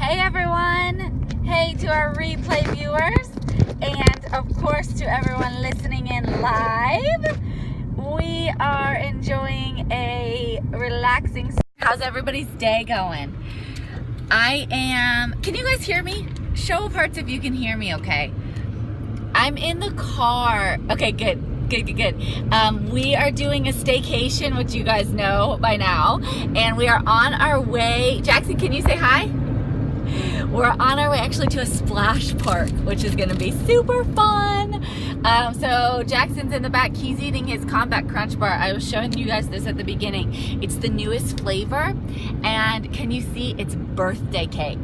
Hey everyone! Hey to our replay viewers, and of course to everyone listening in live. We are enjoying a relaxing... How's everybody's day going? Can you guys hear me? Show of hearts if you can hear me, okay? I'm in the car. Okay, good. We are doing a staycation, which you guys know by now, and we are on our way. Jackson, can you say hi? We're on our way actually to a splash park, which is going to be super fun. So Jackson's in the back. He's eating his Combat Crunch Bar. I was showing you guys this at the beginning. It's the newest flavor, and can you see it's birthday cake?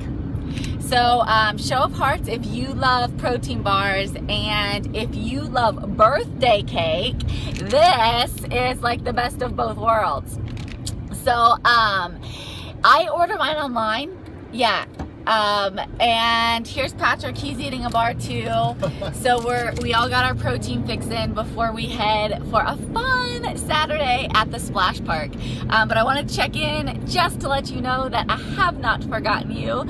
So show of hearts if you love protein bars, and if you love birthday cake, this is like the best of both worlds. So I order mine online. Yeah. And here's Patrick. He's eating a bar too. So we all got our protein fix in before we head for a fun Saturday at the splash park. But I want to check in just to let you know that I have not forgotten you.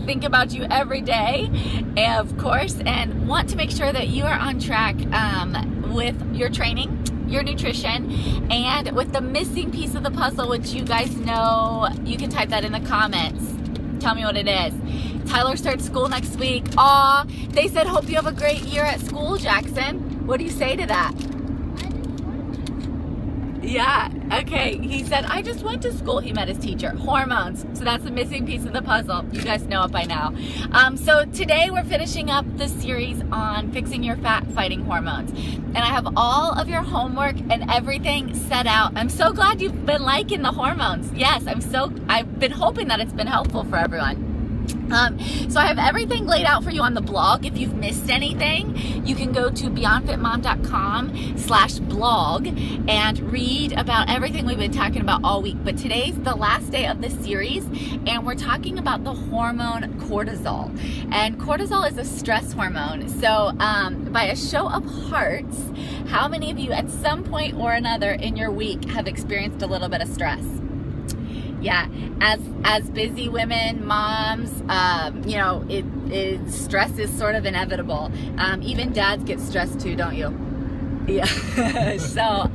Think about you every day, of course, and want to make sure that you are on track with your training, your nutrition, and with the missing piece of the puzzle, which you guys know. You can type that in the comments. Tell me what it is. Tyler starts school next week. Aw, they said hope you have a great year at school, Jackson. What do you say to that? Yeah, okay. He said, I just went to school. He met his teacher. Hormones. So that's the missing piece of the puzzle. You guys know it by now. So today we're finishing up the series on fixing your fat-fighting hormones. And I have all of your homework and everything set out. I'm so glad you've been liking the hormones. Yes, I've been hoping that it's been helpful for everyone. So I have everything laid out for you on the blog. If you've missed anything, you can go to beyondfitmom.com/blog and read about everything we've been talking about all week. But today's the last day of the series, and we're talking about the hormone cortisol. And cortisol is a stress hormone. So by a show of hearts, how many of you at some point or another in your week have experienced a little bit of stress? Yeah, as busy women, moms, stress is sort of inevitable. Even dads get stressed too, don't you? Yeah. So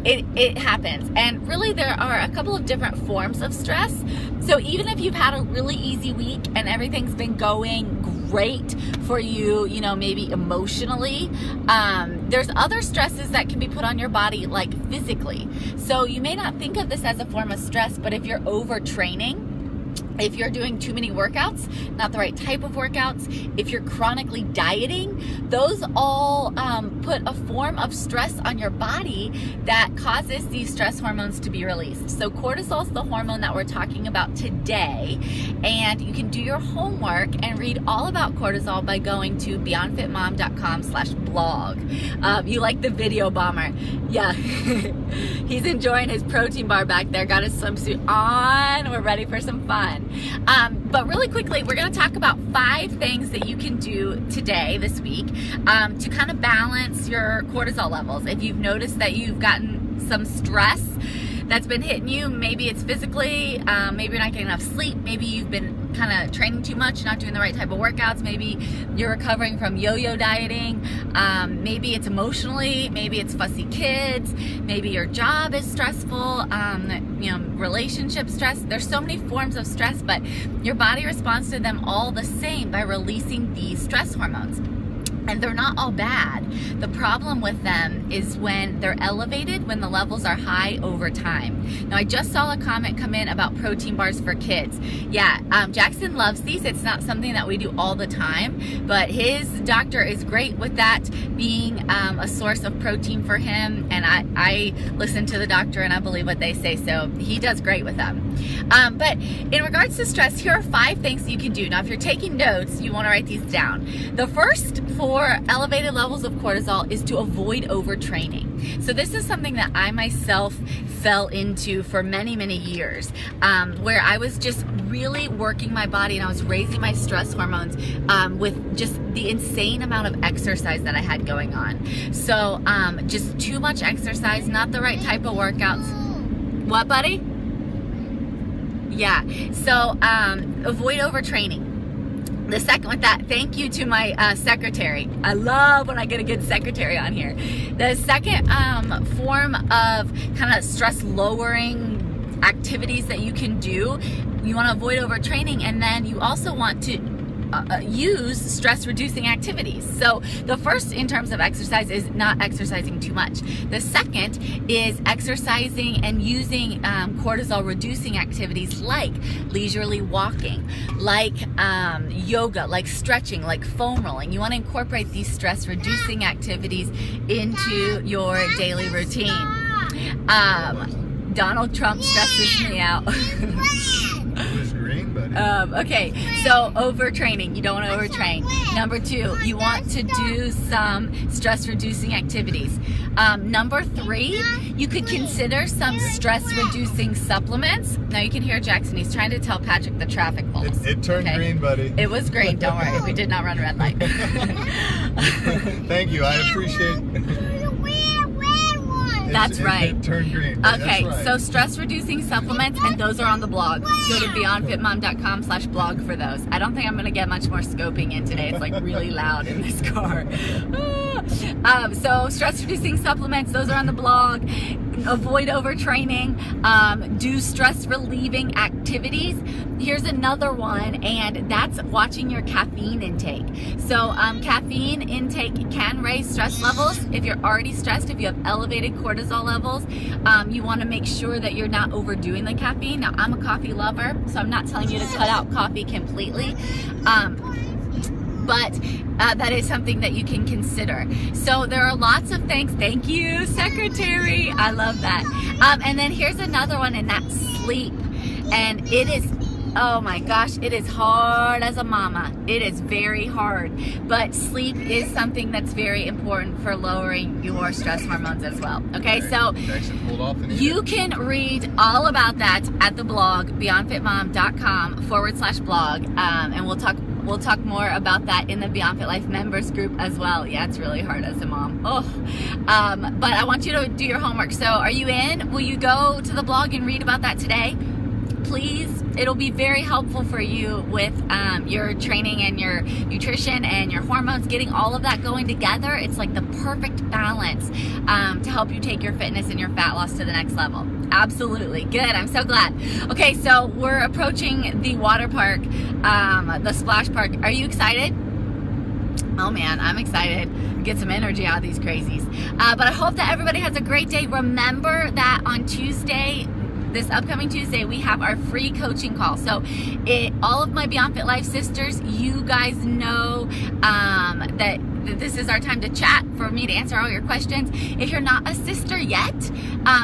it happens, and really there are a couple of different forms of stress. So even if you've had a really easy week and everything's been going great for you, maybe emotionally, there's other stresses that can be put on your body, like physically. So you may not think of this as a form of stress, but if you're overtraining, if you're doing too many workouts, not the right type of workouts, if you're chronically dieting, those all put a form of stress on your body that causes these stress hormones to be released. So cortisol is the hormone that we're talking about today, and you can do your homework and read all about cortisol by going to beyondfitmom.com/blog. You like the video bomber. Yeah. He's enjoying his protein bar back there, got his swimsuit on. We're ready for some fun. But really quickly, we're going to talk about 5 things that you can do today, this week, to kind of balance your cortisol levels. If you've noticed that you've gotten some stress that's been hitting you, maybe it's physically, maybe you're not getting enough sleep, maybe you've been kind of training too much, not doing the right type of workouts, maybe you're recovering from yo-yo dieting, maybe it's emotionally, maybe it's fussy kids, maybe your job is stressful, relationship stress. There's so many forms of stress, but your body responds to them all the same by releasing these stress hormones. And they're not all bad. The problem with them is when they're elevated, when the levels are high over time. Now, I just saw a comment come in about protein bars for kids. Yeah, Jackson loves these. It's not something that we do all the time, but his doctor is great with that being a source of protein for him. And I listen to the doctor and I believe what they say, so he does great with them. But in regards to stress, here are 5 things you can do. Now, if you're taking notes, you want to write these down. The first for elevated levels of cortisol is to avoid overtraining. So this is something that I myself fell into for many, many years, where I was just really working my body and I was raising my stress hormones with just the insane amount of exercise that I had going on. So just too much exercise, not the right type of workouts. What, buddy? Yeah. So avoid overtraining. The second with that, thank you to my secretary. I love when I get a good secretary on here. The second form of kind of stress lowering activities that you can do, you want to avoid overtraining, and then you also want to use stress reducing activities. So the first in terms of exercise is not exercising too much. The second is exercising and using cortisol reducing activities like leisurely walking, like yoga, like stretching, like foam rolling. You want to incorporate these stress reducing activities into your daily routine. Donald Trump stresses me out. Okay, so overtraining. You don't want to overtrain. Number 2, you want to do some stress reducing activities. Number 3, you could consider some stress reducing supplements. Now you can hear Jackson. He's trying to tell Patrick the traffic pulse. It turned green, buddy. It was green. Don't worry. We did not run a red light. Thank you. I appreciate That's right. It turned green. Okay, right. So stress reducing supplements, and those are on the blog. Go to beyondfitmom.com/blog for those. I don't think I'm going to get much more scoping in today. It's like really loud in this car. So stress reducing supplements, those are on the blog. Avoid overtraining. Do stress relieving activities. Here's another one, and that's watching your caffeine intake. So caffeine intake can raise stress levels. If you're already stressed, if you have elevated cortisol levels, you want to make sure that you're not overdoing the caffeine. Now, I'm a coffee lover, so I'm not telling you to cut out coffee completely. But that is something that you can consider. So there are lots of things. Thank you, Secretary. I love that. And then here's another one, and that's sleep. And it is, oh my gosh, it is hard as a mama. It is very hard. But sleep is something that's very important for lowering your stress hormones as well. Okay, so you can read all about that at the blog, beyondfitmom.com/blog. And we'll talk more about that in the Beyond Fit Life members group as well. Yeah, it's really hard as a mom. But I want you to do your homework. So are you in? Will you go to the blog and read about that today? Please. It'll be very helpful for you with your training and your nutrition and your hormones, getting all of that going together. It's like the perfect balance to help you take your fitness and your fat loss to the next level. Absolutely. Good. I'm so glad. Okay, so we're approaching the water park, the splash park. Are you excited? Oh man, I'm excited. Get some energy out of these crazies. But I hope that everybody has a great day. Remember that on Tuesday, this upcoming Tuesday, we have our free coaching call. So all of my Beyond Fit Life sisters, you guys know that this is our time to chat, for me to answer all your questions. If you're not a sister yet,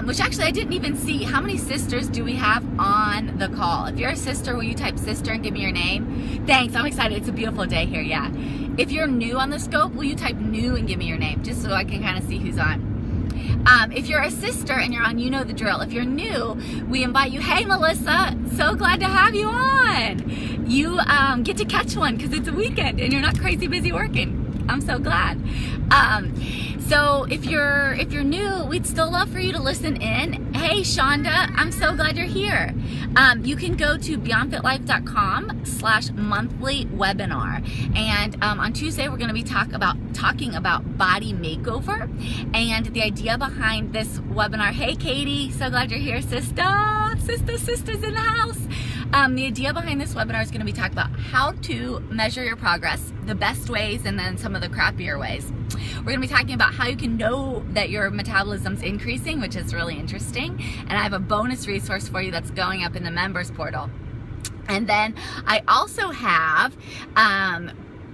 which actually I didn't even see, how many sisters do we have on the call? If you're a sister, will you type sister and give me your name? Thanks, I'm excited. It's a beautiful day here, yeah. If you're new on the scope, will you type new and give me your name, just so I can kind of see who's on? If you're a sister and you're on, you know the drill. If you're new, we invite you. Hey, Melissa, so glad to have you on. You get to catch one because it's a weekend and you're not crazy busy working. I'm so glad. So if you're new, we'd still love for you to listen in. Hey, Shonda, I'm so glad you're here. You can go to beyondfitlife.com/monthly webinar. And on Tuesday, we're going to be talking about body makeover and the idea behind this webinar. Hey, Katie, so glad you're here, sisters in the house. The idea behind this webinar is going to be talking about how to measure your progress, the best ways, and then some of the crappier ways. We're going to be talking about how you can know that your metabolism's increasing, which is really interesting. And I have a bonus resource for you that's going up in the members portal. And then I also have,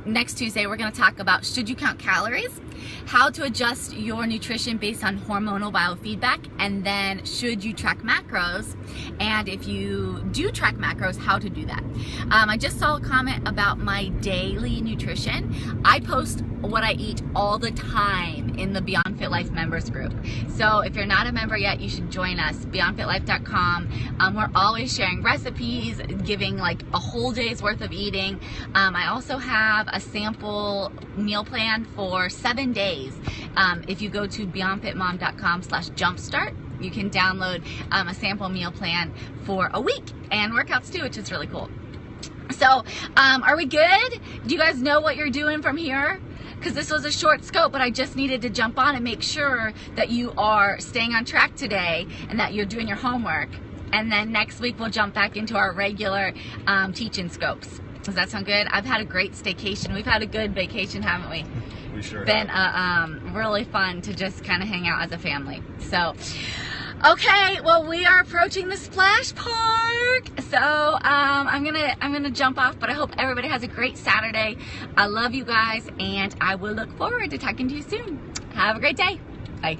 next Tuesday, we're going to talk about should you count calories, how to adjust your nutrition based on hormonal biofeedback, and then should you track macros, and if you do track macros, how to do that. I just saw a comment about my daily nutrition. I post what I eat all the time in the Beyond Fit Life members group. So if you're not a member yet, you should join us, beyondfitlife.com. We're always sharing recipes, giving like a whole day's worth of eating. I also have a sample meal plan for 7 days. If you go to beyondfitmom.com/jumpstart, You can download a sample meal plan for a week and workouts too, which is really cool. So, are we good? Do you guys know what you're doing from here? Because this was a short scope, but I just needed to jump on and make sure that you are staying on track today and that you're doing your homework. And then next week we'll jump back into our regular teaching scopes. Does that sound good? I've had a great staycation. We've had a good vacation, haven't we? We sure Been have. Really fun to just kind of hang out as a family. So, okay, well, we are approaching the splash park. So I'm gonna jump off, but I hope everybody has a great Saturday. I love you guys, and I will look forward to talking to you soon. Have a great day. Bye.